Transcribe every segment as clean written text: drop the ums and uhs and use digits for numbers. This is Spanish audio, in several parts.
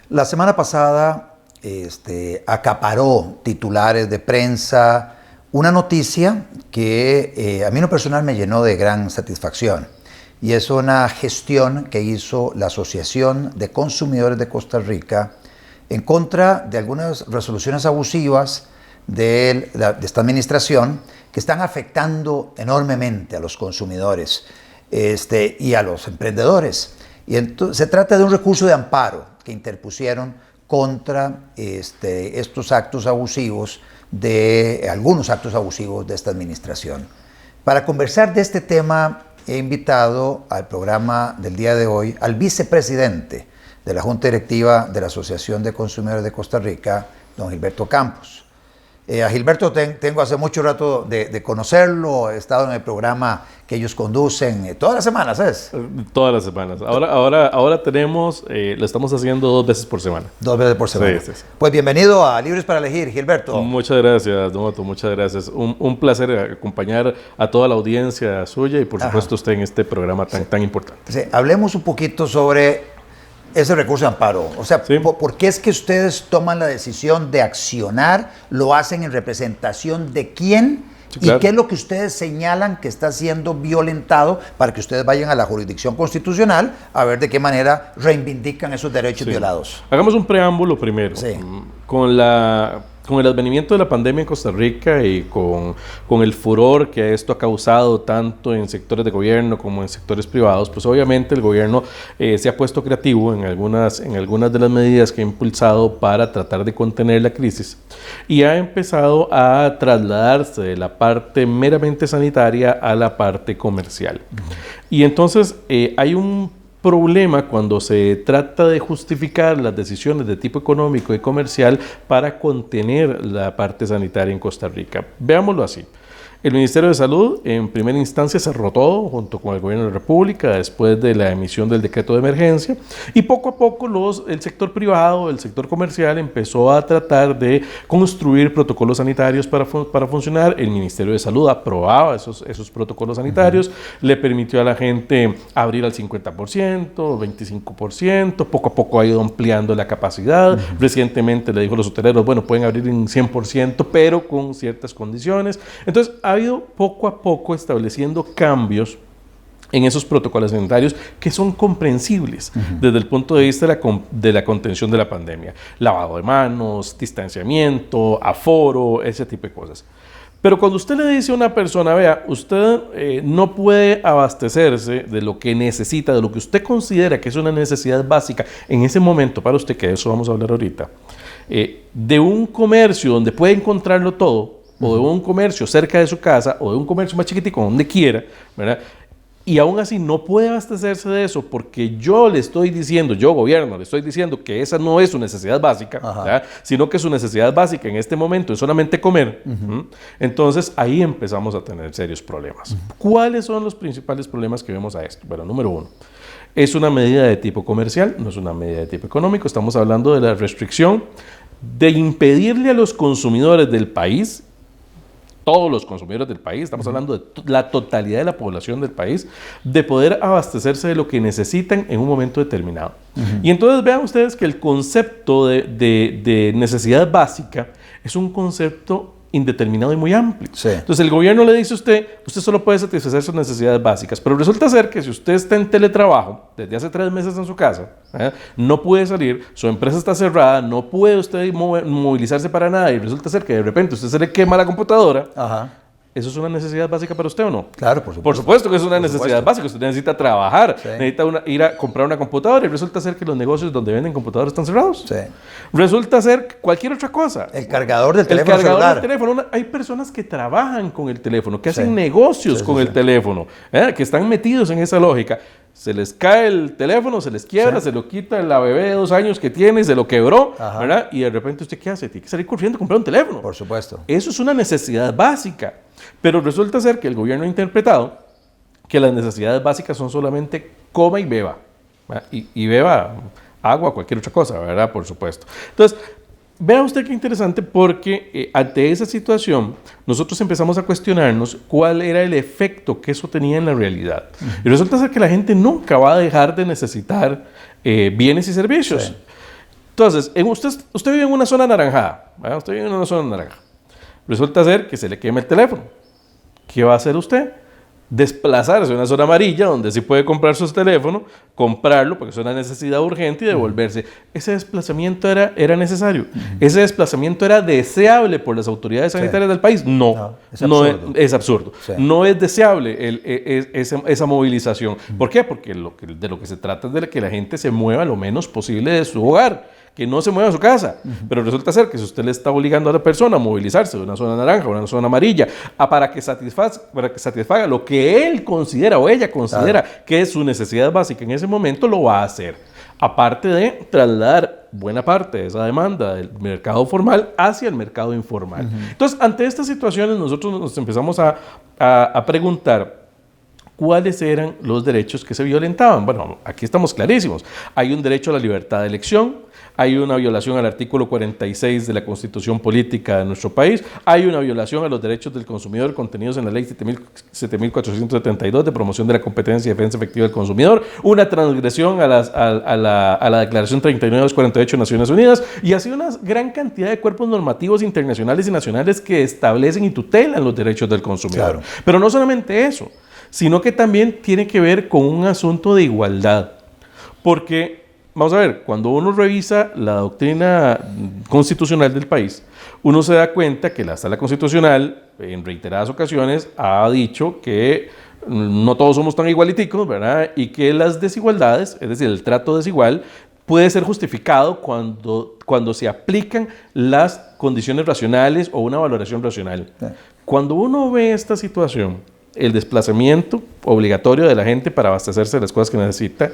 La semana pasada acaparó titulares de prensa una noticia que a mí en lo personal me llenó de gran satisfacción. Y es una gestión que hizo la Asociación de Consumidores de Costa Rica en contra de algunas resoluciones abusivas de esta administración que están afectando enormemente a los consumidores y a los emprendedores. Y entonces, se trata de un recurso de amparo que interpusieron contra estos actos abusivos, algunos actos abusivos de esta administración. Para conversar de este tema, he invitado al programa del día de hoy al vicepresidente de la Junta Directiva de la Asociación de Consumidores de Costa Rica, don Gilberto Campos. A Gilberto tengo hace mucho rato de conocerlo, he estado en el programa que ellos conducen todas las semanas, ¿es? Todas las semanas. Ahora tenemos, lo estamos haciendo 2 veces por semana. 2 veces por semana. Sí, sí. Pues bienvenido a Libres para Elegir, Gilberto. Muchas gracias, don Otto, muchas gracias. Un placer acompañar a toda la audiencia suya y por supuesto usted en este programa tan importante. Sí, hablemos un poquito sobre ese recurso de amparo. O sea, sí. ¿por qué es que ustedes toman la decisión de accionar? ¿Lo hacen en representación de quién? Sí, claro. ¿Y qué es lo que ustedes señalan que está siendo violentado para que ustedes vayan a la jurisdicción constitucional a ver de qué manera reivindican esos derechos violados? Hagamos un preámbulo primero. Sí. Con el advenimiento de la pandemia en Costa Rica y con el furor que esto ha causado tanto en sectores de gobierno como en sectores privados, pues obviamente el gobierno se ha puesto creativo en algunas de las medidas que ha impulsado para tratar de contener la crisis y ha empezado a trasladarse de la parte meramente sanitaria a la parte comercial. Y entonces hay un problema cuando se trata de justificar las decisiones de tipo económico y comercial para contener la parte sanitaria en Costa Rica. Veámoslo así. El Ministerio de Salud en primera instancia cerró todo junto con el Gobierno de la República después de la emisión del decreto de emergencia y poco a poco el sector privado, el sector comercial empezó a tratar de construir protocolos sanitarios para funcionar. El Ministerio de Salud aprobaba esos protocolos sanitarios, le permitió a la gente abrir al 50%, 25%, poco a poco ha ido ampliando la capacidad. Recientemente le dijo a los hoteleros, bueno, pueden abrir en 100%, pero con ciertas condiciones. Entonces, ha ido poco a poco estableciendo cambios en esos protocolos sanitarios que son comprensibles desde el punto de vista de la contención de la pandemia. Lavado de manos, distanciamiento, aforo, ese tipo de cosas. Pero cuando usted le dice a una persona, vea, usted no puede abastecerse de lo que necesita, de lo que usted considera que es una necesidad básica en ese momento para usted, que de eso vamos a hablar ahorita, de un comercio donde puede encontrarlo todo, o de un comercio cerca de su casa, o de un comercio más chiquitico, donde quiera, ¿verdad? Y aún así no puede abastecerse de eso porque yo gobierno, le estoy diciendo que esa no es su necesidad básica, ¿verdad? Sino que su necesidad básica en este momento es solamente comer. Entonces ahí empezamos a tener serios problemas. ¿Cuáles son los principales problemas que vemos a esto? Bueno, número 1. Es una medida de tipo comercial, no es una medida de tipo económico. Estamos hablando de la restricción de impedirle a los consumidores del país, todos los consumidores del país, estamos hablando de la totalidad de la población del país, de poder abastecerse de lo que necesitan en un momento determinado. Y entonces vean ustedes que el concepto de necesidad básica es un concepto indeterminado y muy amplio. Sí. Entonces el gobierno le dice a usted solo puede satisfacer sus necesidades básicas, pero resulta ser que si usted está en teletrabajo desde hace 3 meses en su casa, no puede salir, su empresa está cerrada, no puede usted movilizarse para nada y resulta ser que de repente usted se le quema la computadora. ¿Eso es una necesidad básica para usted o no? Claro, por supuesto. Por supuesto que es una necesidad básica. Usted necesita trabajar, necesita ir a comprar una computadora y resulta ser que los negocios donde venden computadoras están cerrados. Sí. Resulta ser cualquier otra cosa. El cargador del teléfono celular. Hay personas que trabajan con el teléfono, que hacen negocios con el teléfono, que están metidos en esa lógica. Se les cae el teléfono, se les quiebra, se lo quita la bebé de 2 años que tiene, se lo quebró, ¿verdad? Y de repente ¿usted qué hace? Tiene que salir corriendo a comprar un teléfono. Por supuesto. Eso es una necesidad básica. Pero resulta ser que el gobierno ha interpretado que las necesidades básicas son solamente coma y beba. Y beba agua, cualquier otra cosa, ¿verdad? Por supuesto. Entonces, vea usted qué interesante porque ante esa situación nosotros empezamos a cuestionarnos cuál era el efecto que eso tenía en la realidad. Y resulta ser que la gente nunca va a dejar de necesitar bienes y servicios. Entonces, usted vive en una zona anaranjada, ¿verdad? Usted vive en una zona naranja. Resulta ser que se le quema el teléfono. ¿Qué va a hacer usted? Desplazarse a una zona amarilla donde sí puede comprar su teléfono, comprarlo porque es una necesidad urgente y devolverse. Ese desplazamiento era necesario. Ese desplazamiento era deseable por las autoridades sanitarias del país. No, es absurdo. Es absurdo. Sí. No es deseable esa movilización. ¿Por qué? Porque de lo que se trata es de que la gente se mueva lo menos posible de su hogar, que no se mueva a su casa. Pero resulta ser que si usted le está obligando a la persona a movilizarse de una zona naranja a una zona amarilla para que satisfaga lo que él considera o ella considera que es su necesidad básica en ese momento, lo va a hacer. Aparte de trasladar buena parte de esa demanda del mercado formal hacia el mercado informal. Entonces, ante estas situaciones, nosotros nos empezamos a preguntar cuáles eran los derechos que se violentaban. Bueno, aquí estamos clarísimos. Hay un derecho a la libertad de elección, hay una violación al artículo 46 de la Constitución Política de nuestro país, hay una violación a los derechos del consumidor contenidos en la Ley 7.472 de promoción de la competencia y defensa efectiva del consumidor, una transgresión a la Declaración 3948 de Naciones Unidas, y así una gran cantidad de cuerpos normativos internacionales y nacionales que establecen y tutelan los derechos del consumidor. Claro. Pero no solamente eso, sino que también tiene que ver con un asunto de igualdad. Porque, vamos a ver, cuando uno revisa la doctrina constitucional del país, uno se da cuenta que la Sala Constitucional, en reiteradas ocasiones, ha dicho que no todos somos tan igualiticos, ¿verdad? Y que las desigualdades, es decir, el trato desigual, puede ser justificado cuando se aplican las condiciones racionales o una valoración racional. Cuando uno ve esta situación, el desplazamiento obligatorio de la gente para abastecerse de las cosas que necesita,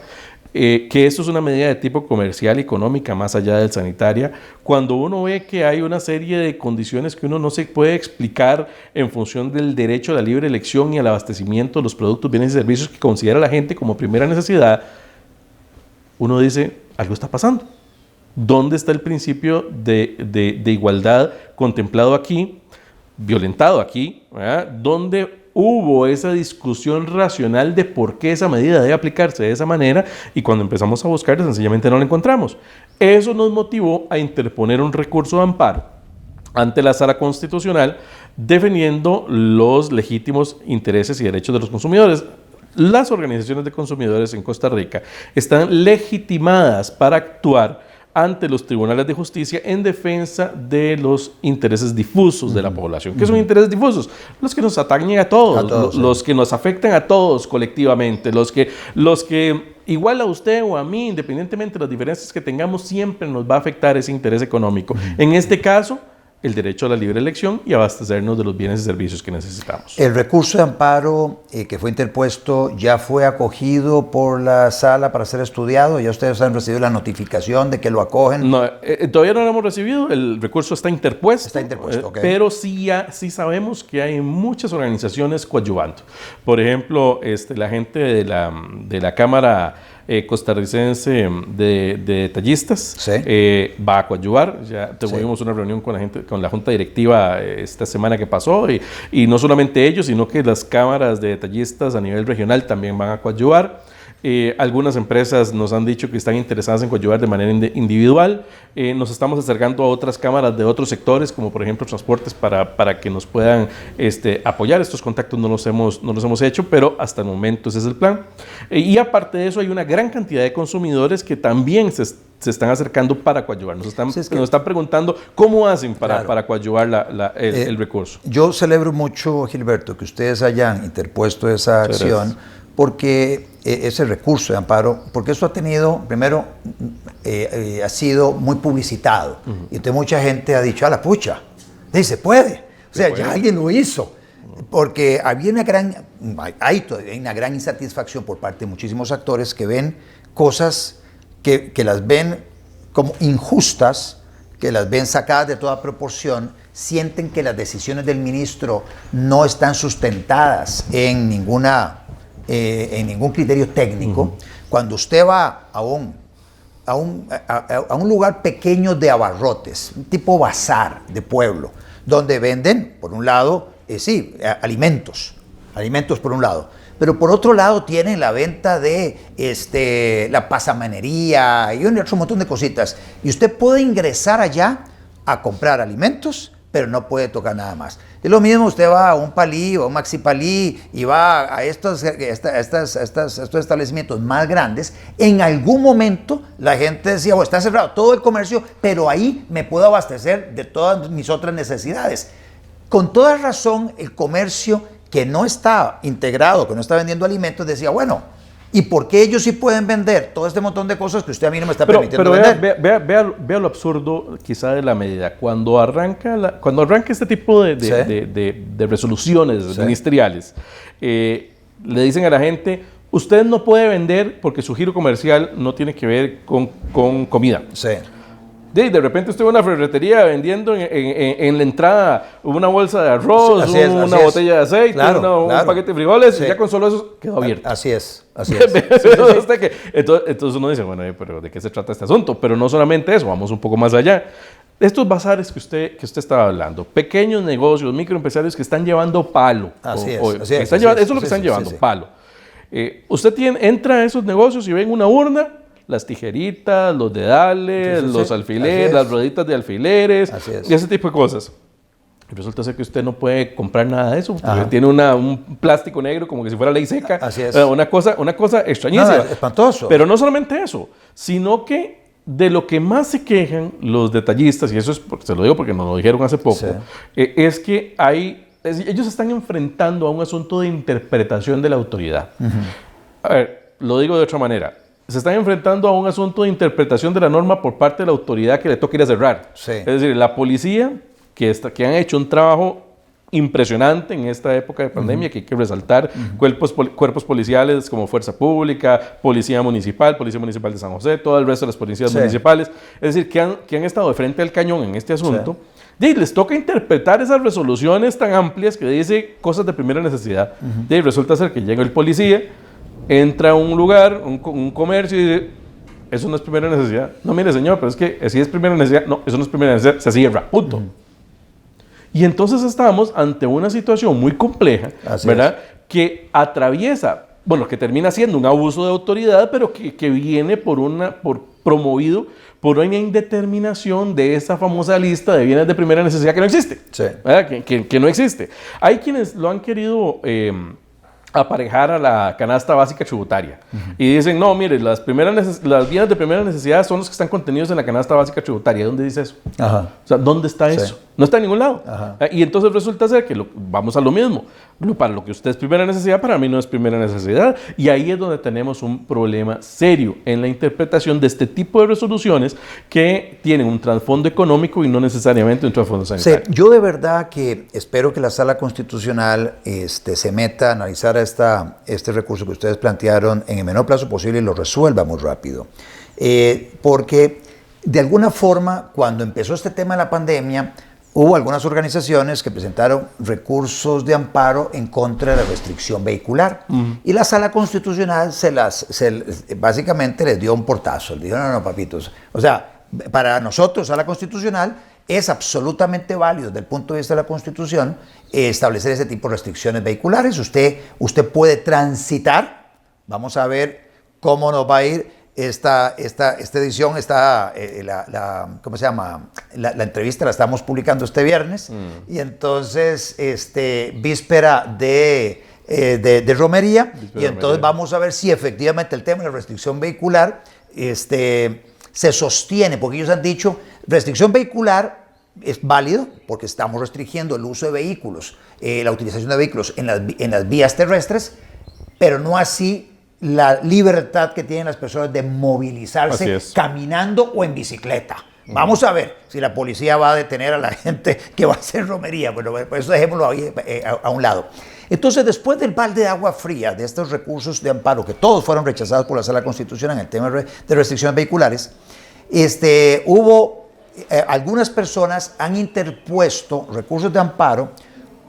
que esto es una medida de tipo comercial y económica más allá del sanitaria, cuando uno ve que hay una serie de condiciones que uno no se puede explicar en función del derecho a la libre elección y al abastecimiento de los productos, bienes y servicios que considera la gente como primera necesidad, uno dice, algo está pasando. ¿Dónde está el principio de igualdad contemplado aquí, violentado aquí, ¿verdad? ¿Dónde hubo esa discusión racional de por qué esa medida debe aplicarse de esa manera? Y cuando empezamos a buscar, sencillamente no la encontramos. Eso nos motivó a interponer un recurso de amparo ante la Sala Constitucional defendiendo los legítimos intereses y derechos de los consumidores. Las organizaciones de consumidores en Costa Rica están legitimadas para actuar ante los tribunales de justicia en defensa de los intereses difusos de la población. ¿Qué son intereses difusos? Los que nos atañen a todos, los que nos afectan a todos colectivamente, los que igual a usted o a mí, independientemente de las diferencias que tengamos, siempre nos va a afectar ese interés económico. En este caso, el derecho a la libre elección y abastecernos de los bienes y servicios que necesitamos. El recurso de amparo que fue interpuesto ya fue acogido por la sala para ser estudiado. ¿Ya ustedes han recibido la notificación de que lo acogen? No, todavía no lo hemos recibido. El recurso está interpuesto. Está interpuesto, okay. Pero sí sabemos que hay muchas organizaciones coadyuvando. Por ejemplo, la gente de la Cámara costarricense de detallistas va a coadyuvar. Ya tuvimos una reunión con la junta directiva esta semana que pasó y no solamente ellos, sino que las cámaras de detallistas a nivel regional también van a coadyuvar. Algunas empresas nos han dicho que están interesadas en coadyuvar de manera individual. Nos estamos acercando a otras cámaras de otros sectores, como por ejemplo transportes, para que nos puedan apoyar. Estos contactos no los hemos hecho, pero hasta el momento ese es el plan. Y aparte de eso, hay una gran cantidad de consumidores que también se están acercando para coadyuvar. Nos están preguntando cómo hacen para coadyuvar el recurso. Yo celebro mucho, Gilberto, que ustedes hayan interpuesto esa acción, porque ese recurso de amparo, porque eso ha tenido, primero, ha sido muy publicitado. Y entonces mucha gente ha dicho, a la pucha, se puede. O sea, ya alguien lo hizo. Porque hay una gran insatisfacción por parte de muchísimos actores que ven cosas que las ven como injustas, que las ven sacadas de toda proporción, sienten que las decisiones del ministro no están sustentadas en ningún criterio técnico. Cuando usted va a un lugar pequeño de abarrotes, un tipo bazar de pueblo, donde venden, por un lado, alimentos, alimentos por un lado, pero por otro lado tienen la venta de la pasamanería y otro montón de cositas. Y usted puede ingresar allá a comprar alimentos, pero no puede tocar nada más. Es lo mismo, usted va a un Palí o a un Maxi Palí y va a estos establecimientos más grandes. En algún momento la gente decía, está cerrado todo el comercio, pero ahí me puedo abastecer de todas mis otras necesidades. Con toda razón, el comercio que no está integrado, que no está vendiendo alimentos, decía, bueno, ¿y por qué ellos sí pueden vender todo este montón de cosas que usted a mí no me está permitiendo vender? Vea lo absurdo quizá de la medida. Cuando arranca este tipo de resoluciones ministeriales, le dicen a la gente, usted no puede vender porque su giro comercial no tiene que ver con comida. Sí. De repente usted ve una ferretería vendiendo en la entrada una bolsa de arroz, una botella de aceite, claro. Un paquete de frijoles, y ya con solo eso quedó abierto. Así es. Entonces uno dice, bueno, pero ¿de qué se trata este asunto? Pero no solamente eso, vamos un poco más allá. Estos bazares que usted estaba hablando, pequeños negocios, microempresarios que están llevando palo. Eso es lo que están llevando, palo. Usted entra a esos negocios y ven una urna, las tijeritas, los dedales, los alfileres, las rueditas de alfileres y ese tipo de cosas. Y resulta ser que usted no puede comprar nada de eso, porque tiene un plástico negro como que si fuera ley seca. Así es. Una cosa extrañísima. No, espantoso. Pero no solamente eso, sino que de lo que más se quejan los detallistas, y eso es, se lo digo porque nos lo dijeron hace poco, es que ellos se están enfrentando a un asunto de interpretación de la autoridad. A ver, lo digo de otra manera. Se están enfrentando a un asunto de interpretación de la norma por parte de la autoridad que le toca ir a cerrar. Es decir, la policía, que han hecho un trabajo impresionante en esta época de pandemia, que hay que resaltar, cuerpos policiales como Fuerza Pública, Policía Municipal de San José, todo el resto de las policías municipales, es decir, que han estado de frente al cañón en este asunto. Y les toca interpretar esas resoluciones tan amplias que dice cosas de primera necesidad. Y resulta ser que llega el policía, entra a un lugar, un comercio y dice, eso no es primera necesidad. No, mire señor, pero es que si es primera necesidad, no, eso no es primera necesidad, se cierra, punto. Y entonces estamos ante una situación muy compleja, ¿verdad? Que atraviesa, bueno, que termina siendo un abuso de autoridad, pero que viene promovido por una indeterminación de esa famosa lista de bienes de primera necesidad que no existe. Que no existe. Hay quienes lo han querido aparejar a la canasta básica tributaria. Y dicen, no, mire, las bienes de primera necesidad son los que están contenidos en la canasta básica tributaria. ¿Dónde dice eso? O sea, ¿dónde está eso? No está en ningún lado. Y entonces resulta ser que vamos a lo mismo. Para lo que usted es primera necesidad, para mí no es primera necesidad. Y ahí es donde tenemos un problema serio en la interpretación de este tipo de resoluciones que tienen un trasfondo económico y no necesariamente un trasfondo sanitario. Yo de verdad que espero que la Sala Constitucional se meta a analizar este recurso que ustedes plantearon en el menor plazo posible y lo resuelva muy rápido. Porque de alguna forma, cuando empezó este tema de la pandemia, hubo algunas organizaciones que presentaron recursos de amparo en contra de la restricción vehicular. Y la Sala Constitucional básicamente les dio un portazo. Les dijo, no, papitos. O sea, para nosotros, Sala Constitucional, es absolutamente válido desde el punto de vista de la Constitución establecer ese tipo de restricciones vehiculares. Usted puede transitar. Vamos a ver cómo nos va a ir esta edición. ¿Cómo se llama? La entrevista la estamos publicando este viernes. Y entonces, víspera de romería. Y entonces vamos a ver si efectivamente el tema de la restricción vehicular se sostiene, porque ellos han dicho, restricción vehicular es válido porque estamos restringiendo el uso de vehículos, la utilización de vehículos en las vías terrestres, pero no así la libertad que tienen las personas de movilizarse caminando o en bicicleta. Vamos a ver si la policía va a detener a la gente que va a hacer romería. Bueno, pues eso dejémoslo ahí a un lado. Entonces, después del balde de agua fría de estos recursos de amparo, que todos fueron rechazados por la Sala Constitucional en el tema de restricciones vehiculares, algunas personas han interpuesto recursos de amparo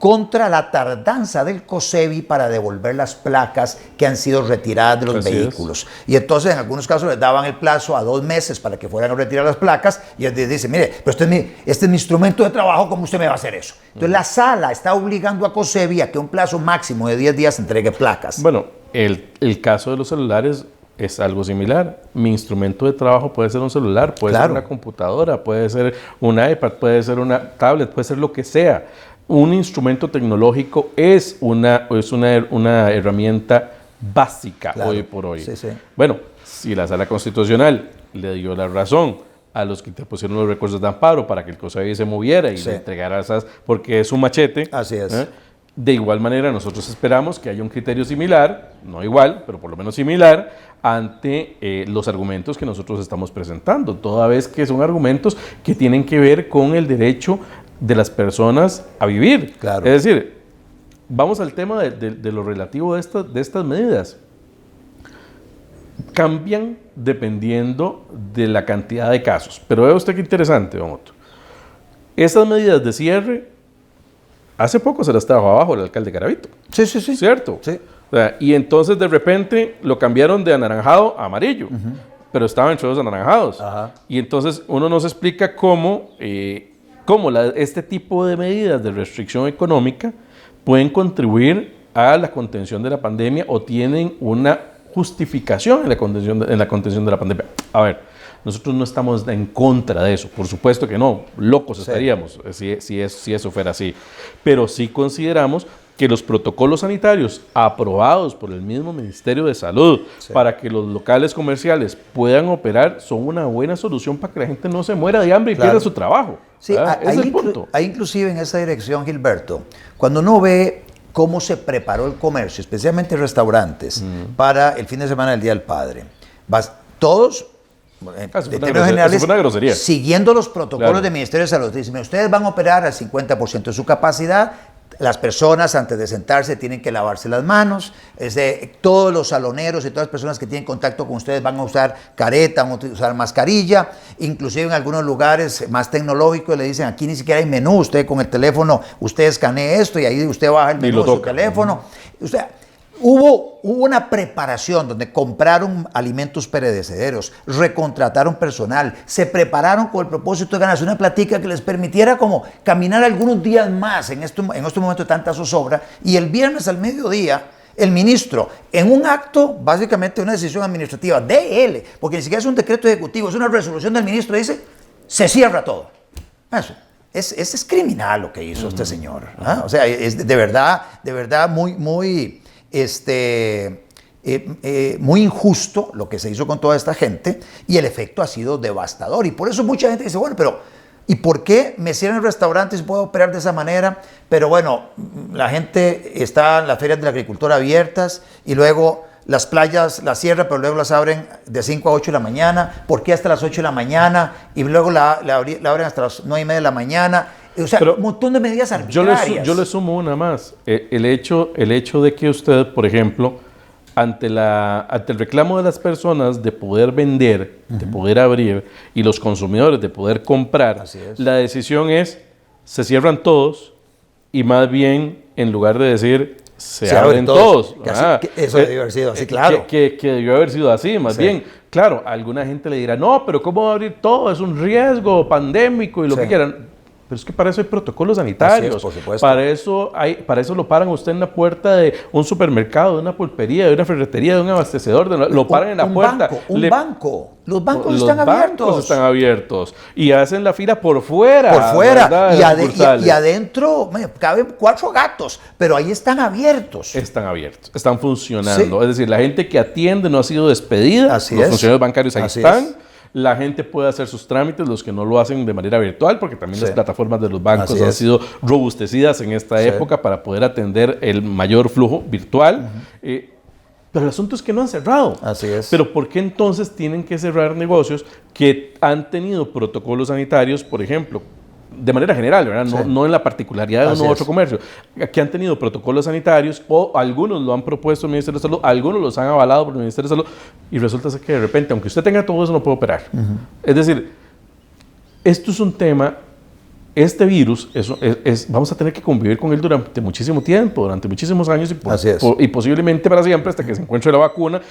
contra la tardanza del COSEBI para devolver las placas que han sido retiradas de los Así vehículos. Y entonces en algunos casos les daban el plazo a 2 meses para que fueran a retirar las placas y él dice, mire, pero este es mi instrumento de trabajo, ¿cómo usted me va a hacer eso? Entonces la sala está obligando a COSEBI a que un plazo máximo de 10 días entregue placas. Bueno, el caso de los celulares es algo similar. Mi instrumento de trabajo puede ser un celular, puede ser una computadora, puede ser un iPad, puede ser una tablet, puede ser lo que sea. Un instrumento tecnológico es una herramienta básica hoy por hoy. Sí, sí. Bueno, si la Sala Constitucional le dio la razón a los que te pusieron los recursos de amparo para que el COSEBI se moviera y le entregara esas, porque es un machete. Así es. De igual manera, nosotros esperamos que haya un criterio similar, no igual, pero por lo menos similar, ante los argumentos que nosotros estamos presentando, toda vez que son argumentos que tienen que ver con el derecho de las personas a vivir. Claro. Es decir, vamos al tema de lo relativo de estas medidas. Cambian dependiendo de la cantidad de casos. Pero vea usted qué interesante, don Otto. Estas medidas de cierre, hace poco se las trajo abajo el alcalde Garavito. Sí, sí, sí. ¿Cierto? Sí. O sea, y entonces de repente lo cambiaron de anaranjado a amarillo. Pero estaban entre los anaranjados. Ajá. Y entonces uno nos explica cómo este tipo de medidas de restricción económica pueden contribuir a la contención de la pandemia o tienen una justificación en la contención de la pandemia. A ver, nosotros no estamos en contra de eso, por supuesto que no, locos estaríamos si eso fuera así, pero sí consideramos que los protocolos sanitarios aprobados por el mismo Ministerio de Salud para que los locales comerciales puedan operar son una buena solución para que la gente no se muera de hambre y pierda su trabajo. Sí, ese es el punto. Hay inclusive en esa dirección, Gilberto, cuando uno ve cómo se preparó el comercio, especialmente restaurantes, para el fin de semana del Día del Padre, todos, en términos generales, siguiendo los protocolos del Ministerio de Salud, dicen, ustedes van a operar al 50% de su capacidad. Las personas antes de sentarse tienen que lavarse las manos, todos los saloneros y todas las personas que tienen contacto con ustedes van a usar careta, van a usar mascarilla, inclusive en algunos lugares más tecnológicos le dicen aquí ni siquiera hay menú, usted con el teléfono, usted escanee esto y ahí usted baja el menú de su teléfono. Hubo una preparación donde compraron alimentos perecederos, recontrataron personal, se prepararon con el propósito de ganarse una platica que les permitiera como caminar algunos días más en este momento de tanta zozobra. Y el viernes al mediodía, el ministro, en un acto, básicamente una decisión administrativa de él, porque ni siquiera es un decreto ejecutivo, es una resolución del ministro, dice, se cierra todo. Eso. Es criminal lo que hizo este señor. O sea, es de verdad muy injusto lo que se hizo con toda esta gente y el efecto ha sido devastador y por eso mucha gente dice, bueno, pero ¿y por qué me cierran restaurantes y puedo operar de esa manera? Pero bueno, la gente está en las ferias del agricultor abiertas y luego las playas las cierran, pero luego las abren de 5 a 8 de la mañana. ¿Por qué hasta las 8 de la mañana? Y luego la abren hasta las 9:30 de la mañana. O sea, pero un montón de medidas arbitrarias. Yo le sumo una más. El hecho de que usted, por ejemplo, ante el reclamo de las personas de poder vender, de poder abrir, y los consumidores de poder comprar, la decisión es, se cierran todos, y más bien, en lugar de decir, se abren todos. Eso debió haber sido así, claro. Que debió haber sido así, más bien. Claro, alguna gente le dirá, no, pero ¿cómo va a abrir todo? Es un riesgo pandémico y lo que quieran. Pero es que para eso hay protocolos sanitarios. Por supuesto. Para eso lo paran usted en la puerta de un supermercado, de una pulpería, de una ferretería, de un abastecedor. Lo paran en la puerta. Un banco. Los bancos están abiertos. Los bancos están abiertos. Y hacen la fila por fuera. Por fuera. Y adentro caben 4 gatos. Pero ahí están abiertos. Están abiertos. Están funcionando. Sí. Es decir, la gente que atiende no ha sido despedida. Los funcionarios bancarios ahí están. La gente puede hacer sus trámites, los que no lo hacen de manera virtual, porque también las plataformas de los bancos han sido robustecidas en esta época para poder atender el mayor flujo virtual. Pero el asunto es que no han cerrado. Así es. Pero ¿por qué entonces tienen que cerrar negocios que han tenido protocolos sanitarios, por ejemplo, de manera general, ¿verdad? No en la particularidad de uno u otro comercio, que han tenido protocolos sanitarios o algunos lo han propuesto el Ministerio de Salud, algunos los han avalado por el Ministerio de Salud y resulta ser que de repente, aunque usted tenga todo eso, no puede operar. Es decir, esto es un tema este virus, vamos a tener que convivir con él durante muchísimo tiempo, durante muchísimos años y posiblemente para siempre, hasta que se encuentre la vacuna,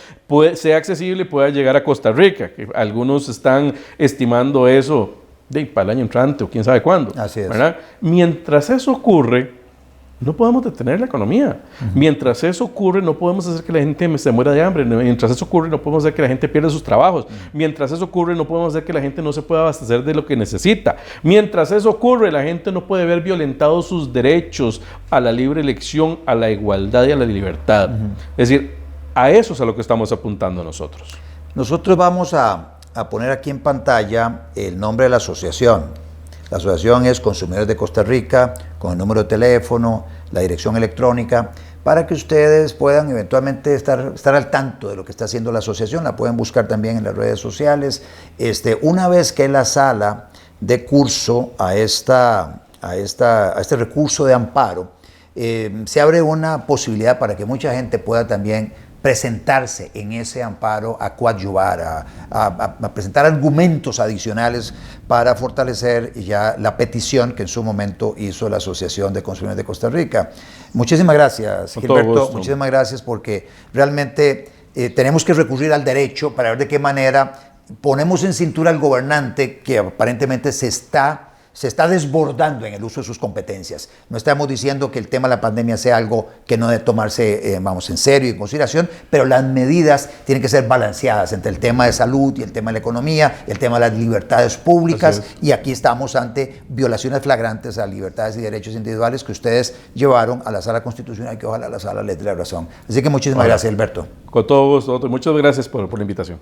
sea accesible y pueda llegar a Costa Rica. Que algunos están estimando eso para el año entrante o quién sabe cuándo. Así es. ¿Verdad? Mientras eso ocurre, no podemos detener la economía. Mientras eso ocurre, no podemos hacer que la gente se muera de hambre. Mientras eso ocurre, no podemos hacer que la gente pierda sus trabajos. Mientras eso ocurre, no podemos hacer que la gente no se pueda abastecer de lo que necesita. Mientras eso ocurre, la gente no puede ver violentados sus derechos a la libre elección, a la igualdad y a la libertad. Es decir, a eso es a lo que estamos apuntando nosotros. Nosotros vamos a poner aquí en pantalla el nombre de la asociación. La asociación es Consumidores de Costa Rica, con el número de teléfono, la dirección electrónica, para que ustedes puedan eventualmente estar al tanto de lo que está haciendo la asociación. La pueden buscar también en las redes sociales. Una vez que la sala dé curso a este recurso de amparo, se abre una posibilidad para que mucha gente pueda también presentarse en ese amparo, a coadyuvar, a presentar argumentos adicionales para fortalecer ya la petición que en su momento hizo la Asociación de Consumidores de Costa Rica. Muchísimas gracias, Gilberto. Muchísimas gracias, porque realmente tenemos que recurrir al derecho para ver de qué manera ponemos en cintura al gobernante, que aparentemente se está desbordando en el uso de sus competencias. No estamos diciendo que el tema de la pandemia sea algo que no debe tomarse en serio y en consideración, pero las medidas tienen que ser balanceadas entre el tema de salud y el tema de la economía y el tema de las libertades públicas. Y aquí estamos ante violaciones flagrantes a libertades y derechos individuales que ustedes llevaron a la Sala Constitucional y que ojalá la Sala les dé la razón. Así que muchísimas gracias, Alberto. Con todo gusto. Muchas gracias por la invitación.